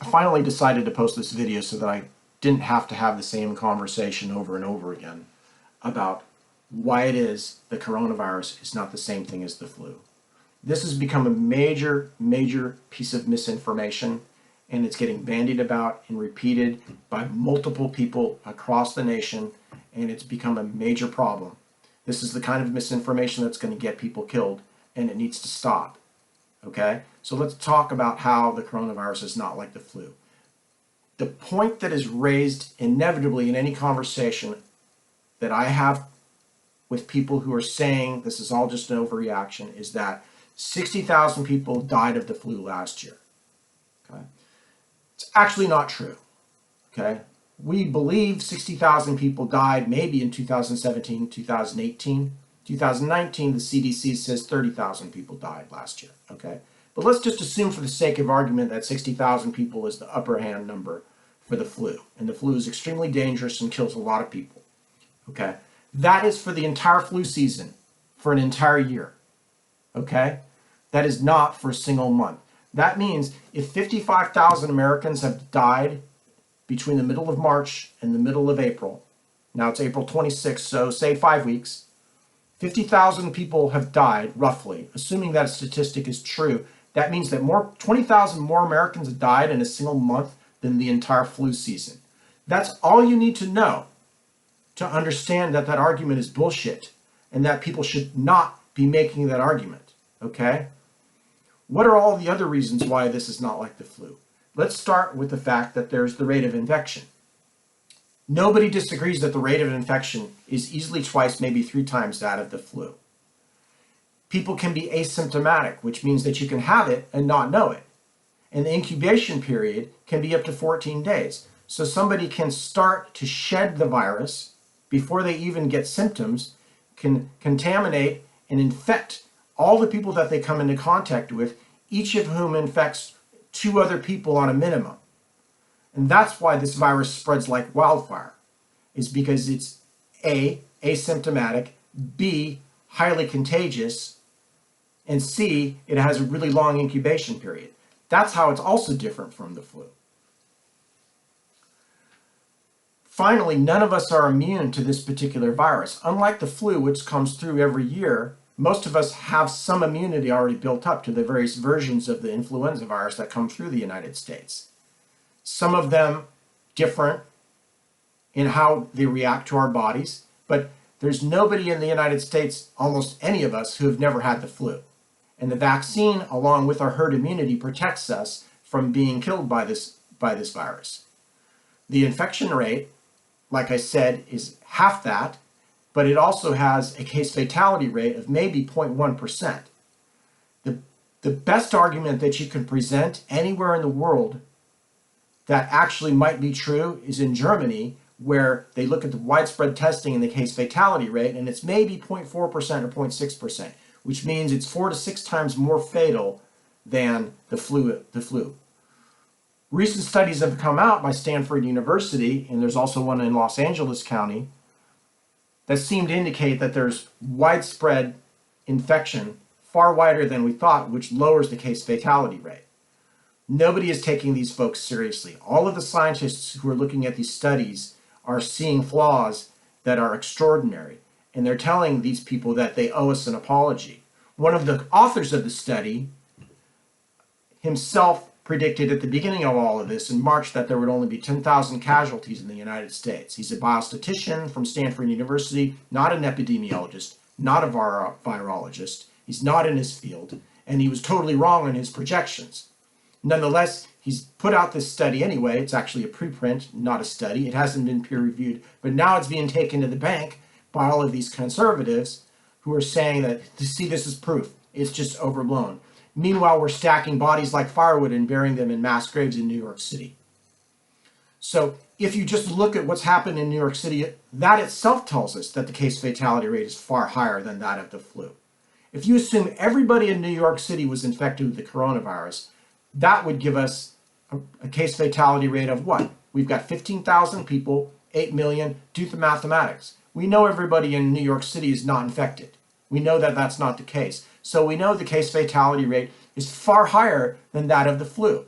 I finally decided to post this video so that I didn't have to have the same conversation over and over again about why it is the coronavirus is not the same thing as the flu. This has become a major piece of misinformation, and it's getting bandied about and repeated by multiple people across the nation, and it's become a major problem. This is the kind of misinformation that's going to get people killed, and it needs to stop. Okay? So let's talk about how the coronavirus is not like the flu. The point that is raised inevitably in any conversation that I have with people who are saying this is all just an overreaction is that 60,000 people died of the flu last year. Okay? It's actually not true. Okay? We believe 60,000 people died maybe in 2017, 2018. 2019, the CDC says 30,000 people died last year. Okay? But let's just assume for the sake of argument that 60,000 people is the upper hand number for the flu. And the flu is extremely dangerous and kills a lot of people. Okay? That is for the entire flu season, for an entire year. Okay? That is not for a single month. That means if 55,000 Americans have died between the middle of March and the middle of April, now it's April 26th, so say 5 weeks, 50,000 people have died, roughly, assuming that statistic is true. That means that 20,000 more Americans have died in a single month than the entire flu season. That's all you need to know to understand that that argument is bullshit and that people should not be making that argument, okay? What are all the other reasons why this is not like the flu? Let's start with the fact that there's the rate of infection. Nobody disagrees that the rate of infection is easily twice, maybe 3 times that of the flu. People can be asymptomatic, which means that you can have it and not know it. And the incubation period can be up to 14 days. So somebody can start to shed the virus before they even get symptoms, can contaminate and infect all the people that they come into contact with, each of whom infects 2 other people on a minimum. And that's why this virus spreads like wildfire, is because it's A, asymptomatic, B, highly contagious, and C, it has a really long incubation period. That's how it's also different from the flu. Finally, none of us are immune to this particular virus. Unlike the flu, which comes through every year, most of us have some immunity already built up to the various versions of the influenza virus that come through the United States. Some of them different in how they react to our bodies, but there's nobody in the United States, almost any of us, who have never had the flu. And the vaccine, along with our herd immunity, protects us from being killed by this virus. The infection rate, like I said, is half that, but it also has a case fatality rate of maybe 0.1%. The best argument that you can present anywhere in the world that actually might be true is in Germany, where they look at the widespread testing and the case fatality rate, and it's maybe 0.4% or 0.6%, which means it's 4 to 6 times more fatal than the flu. Recent studies have come out by Stanford University, and there's also one in Los Angeles County, that seem to indicate that there's widespread infection, far wider than we thought, which lowers the case fatality rate. Nobody is taking these folks seriously. All of the scientists who are looking at these studies are seeing flaws that are extraordinary, and they're telling these people that they owe us an apology. One of the authors of the study himself predicted at the beginning of all of this in March that there would only be 10,000 casualties in the United States. He's a biostatistician from Stanford University, not an epidemiologist, not a virologist. He's not in his field, and he was totally wrong on his projections. Nonetheless, he's put out this study anyway. It's actually a preprint, not a study. It hasn't been peer-reviewed, but now it's being taken to the bank by all of these conservatives who are saying that, see, this is proof. It's just overblown. Meanwhile, we're stacking bodies like firewood and burying them in mass graves in New York City. So if you just look at what's happened in New York City, that itself tells us that the case fatality rate is far higher than that of the flu. If you assume everybody in New York City was infected with the coronavirus, that would give us a case fatality rate of what? We've got 15,000 people, 8 million, do the mathematics. We know everybody in New York City is not infected. We know that that's not the case. So we know the case fatality rate is far higher than that of the flu.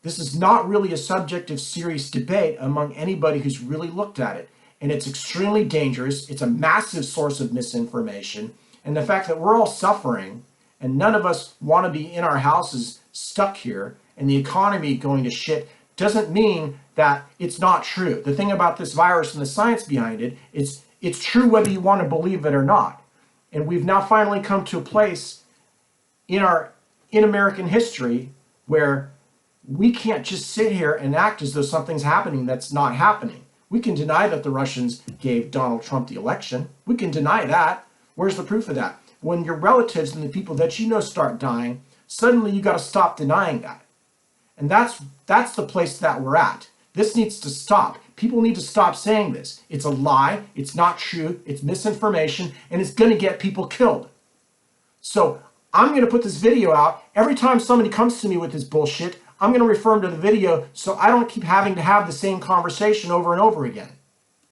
This is not really a subject of serious debate among anybody who's really looked at it. And it's extremely dangerous. It's a massive source of misinformation. And the fact that we're all suffering and none of us want to be in our houses stuck here and the economy going to shit doesn't mean that it's not true. The thing about this virus and the science behind it is it's true whether you want to believe it or not. And we've now finally come to a place in American history where we can't just sit here and act as though something's happening that's not happening. We can deny that the Russians gave Donald Trump the election. We can deny that. Where's the proof of that? When your relatives and the people that you know start dying, suddenly you got to stop denying that. And that's the place that we're at. This needs to stop. People need to stop saying this. It's a lie. It's not true. It's misinformation, and it's going to get people killed. So I'm going to put this video out. Every time somebody comes to me with this bullshit, I'm going to refer them to the video so I don't keep having to have the same conversation over and over again.